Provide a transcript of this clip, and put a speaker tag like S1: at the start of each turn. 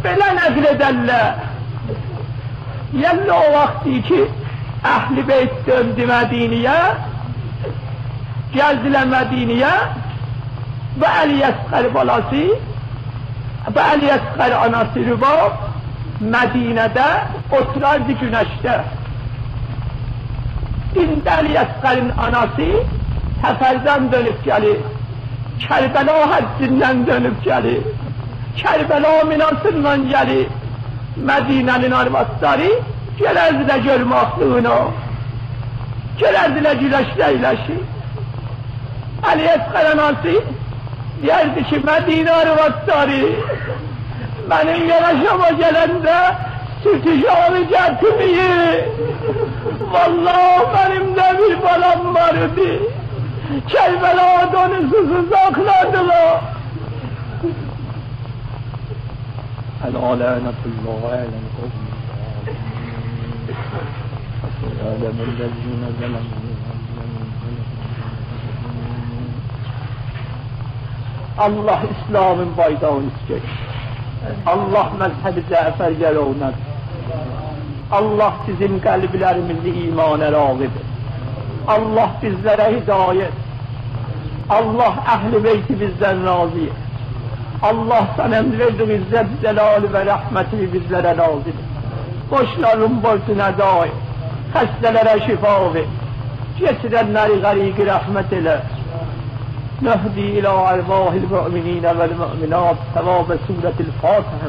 S1: بلا نقل دله یلا وقتی که اهل بیت döndü Medine'ye geldiler Medine'ye ve Ali Esqar balası ve Ali Esqar anası Rübab Medine'de oturardı güneşte. İndi Ali Esqar'ın anası seferden dönüp gelir, Kerbela haddinden dönüp gelir, Kerbela minasından gelir, Medine'nin arvadları gelerdiler görmaklığına, gelerdiler güleşleyleşi. Ali Esqar anası derdi ki Medine arvadları benim yanaşama gelende sütücağını getirmeyi, vallahi benim de bir balam vardı, Kerbela'da onu susuz akladılar. El-alânetullâhu alel-kavmi Allah İslam'ın bayrağını istiyor. Allah mezhebi Cafer geloğunadır. Allah sizin kalplerimizi imana rağbıdır. Allah bizlere hidayet. Allah ehl-i beyti bizden razı. Allah senin verdiği izzet, celal ve rahmetini bizlere razıdır. Boşların borcuna dair, hastelere şifa ver. Getirenleri gariqi rahmet ile. نهدي إلى أرواح المؤمنين والمؤمنات ثواب سورة الفاتحة.